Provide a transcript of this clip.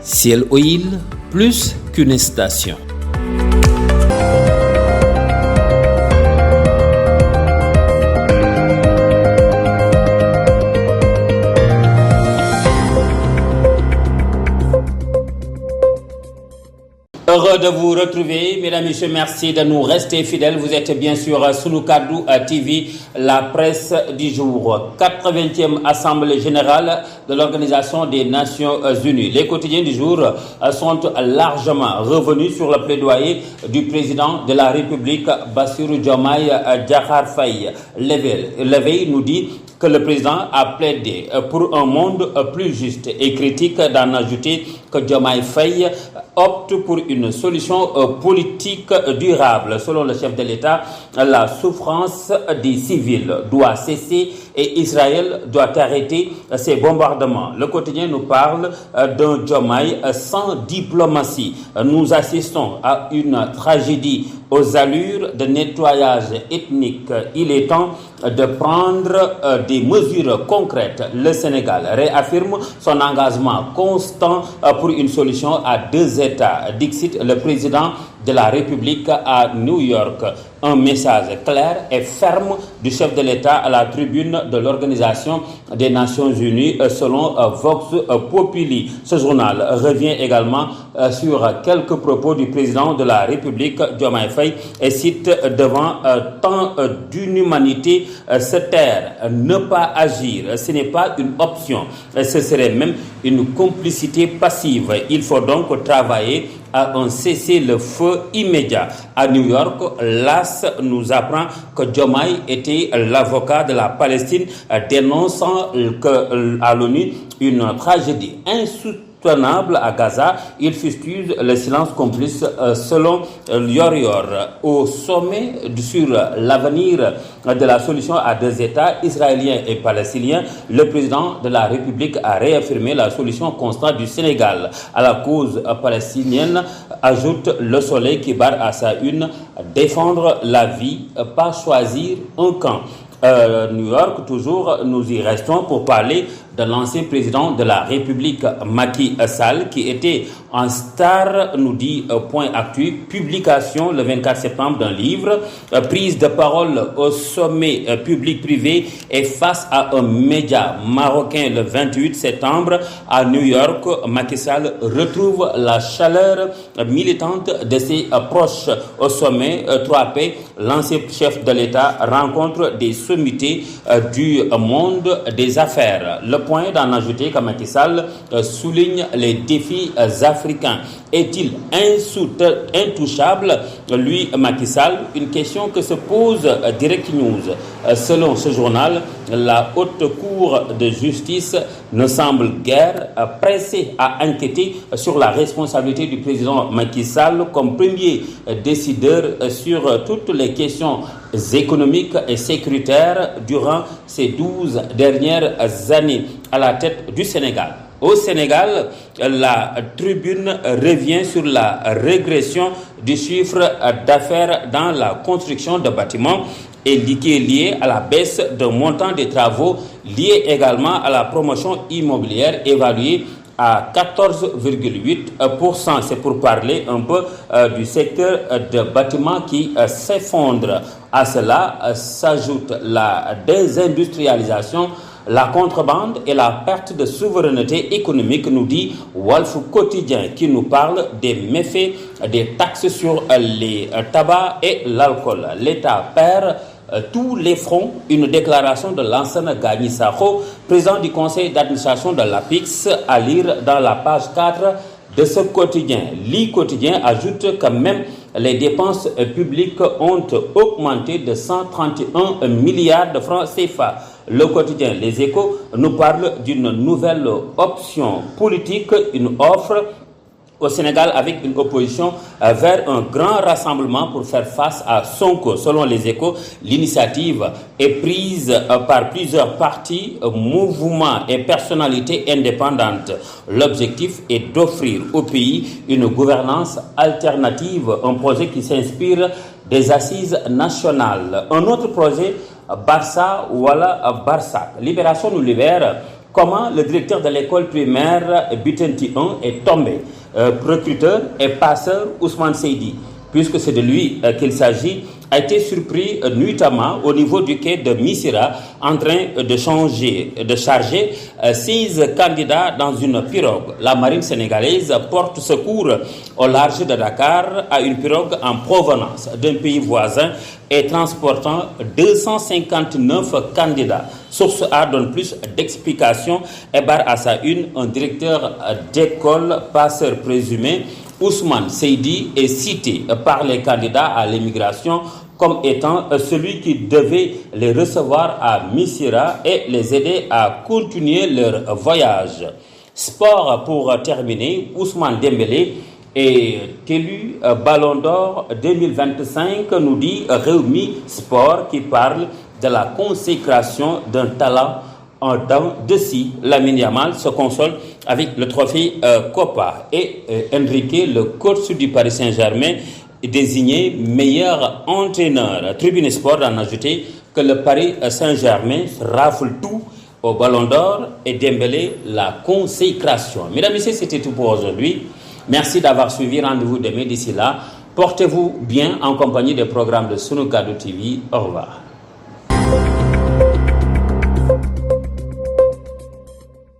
Ciel Oil, plus qu'une station. Heureux de vous retrouver, mesdames et messieurs, merci de nous rester fidèles. Vous êtes bien sûr Sunu Kaddu TV, la presse du jour. 80e Assemblée générale de l'Organisation des Nations Unies. Les quotidiens du jour sont largement revenus sur le plaidoyer du président de la République, Bassirou Diomaye Diakhar Faye. L'éveil nous dit que le président a plaidé pour un monde plus juste et critique d'en ajouter que Diomaye Faye opte pour une solution politique durable. Selon le chef de l'État, la souffrance des civils doit cesser et Israël doit arrêter ses bombardements. Le quotidien nous parle d'un Diomaye sans diplomatie. Nous assistons à une tragédie aux allures de nettoyage ethnique. Il est temps de prendre des mesures concrètes. Le Sénégal réaffirme son engagement constant pour une solution à deux États. Dixit le président de la République à New York. Un message clair et ferme du chef de l'État à la tribune de l'Organisation des Nations Unies selon Vox Populi. Ce journal revient également sur quelques propos du président de la République, Diomaye Faye, et cite devant tant d'inhumanité se taire, ne pas agir, ce n'est pas une option, ce serait même une complicité passive. Il faut donc travailler à un cessez-le-feu immédiat. À New York, l'AS nous apprend que Diomaye était l'avocat de la Palestine, dénonçant à l'ONU une tragédie insoutenable à Gaza. Il fustige le silence complice selon Yor. Au sommet sur l'avenir de la solution à deux États, israéliens et palestiniens, le président de la République a réaffirmé la solution constante du Sénégal à la cause palestinienne, ajoute Le Soleil qui barre à sa une, défendre la vie, pas choisir un camp. New York, toujours, nous y restons pour parler de l'ancien président de la République, Macky Sall, qui était en star, nous dit Point Actu, publication le 24 septembre d'un livre, prise de parole au sommet public-privé et face à un média marocain le 28 septembre à New York. Macky Sall retrouve la chaleur militante de ses proches au sommet 3P. L'ancien chef de l'État rencontre des sommités du monde des affaires. Le point d'en ajouter que Macky Sall souligne les défis africains. Est-il intouchable, lui, Macky Sall? Une question que se pose Direct News. Selon ce journal, la haute cour de justice ne semble guère pressée à enquêter sur la responsabilité du président Macky Sall comme premier décideur sur toutes les questions économiques et sécuritaires durant ces 12 dernières années à la tête du Sénégal. Au Sénégal, la tribune revient sur la régression du chiffre d'affaires dans la construction de bâtiments et qui est lié à la baisse de montant des travaux, lié également à la promotion immobilière évaluée à 14,8%. C'est pour parler un peu du secteur de bâtiments qui s'effondre. À cela s'ajoute la désindustrialisation, la contrebande et la perte de souveraineté économique, nous dit Walf Quotidien, qui nous parle des méfaits des taxes sur les tabacs et l'alcool. L'État perd tous les fronts. Une déclaration de Lansana Gagny Sakho, président du conseil d'administration de l'APIX, à lire dans la page 4 de ce quotidien. Le quotidien ajoute que même les dépenses publiques ont augmenté de 131 milliards de francs CFA. Le quotidien Les Échos nous parle d'une nouvelle option politique, une offre au Sénégal avec une opposition vers un grand rassemblement pour faire face à Sonko. Selon Les Échos, l'initiative est prise par plusieurs partis, mouvements et personnalités indépendantes. L'objectif est d'offrir au pays une gouvernance alternative, un projet qui s'inspire des assises nationales. Un autre projet, Barça, voilà Barça. Libération nous libère comment le directeur de l'école primaire Bitenti 1 est tombé. Recruteur et passeur Ousmane Seydi, puisque c'est de lui qu'il s'agit, a été surpris nuitamment au niveau du quai de Missira en train de charger 6 candidats dans une pirogue. La marine sénégalaise porte secours au large de Dakar à une pirogue en provenance d'un pays voisin et transportant 259 candidats. Source A donne plus d'explications et barre à sa une un directeur d'école, passeur présumé. Ousmane Seydi est cité par les candidats à l'immigration comme étant celui qui devait les recevoir à Missira et les aider à continuer leur voyage. Sport pour terminer, Ousmane Dembélé est élu Ballon d'Or 2025, nous dit Rewmi Sport, qui parle de la consécration d'un talent en dents de scie. Lamine Yamal se console avec le trophée Copa et Enrique, le coach du Paris Saint-Germain, est désigné meilleur entraîneur. Tribune Sport en a ajouté que le Paris Saint-Germain rafle tout au Ballon d'Or et Dembélé la consécration. Mesdames et messieurs, c'était tout pour aujourd'hui. Merci d'avoir suivi. Rendez-vous demain. D'ici là, portez-vous bien en compagnie des programmes de Sunu Kaddu TV. Au revoir.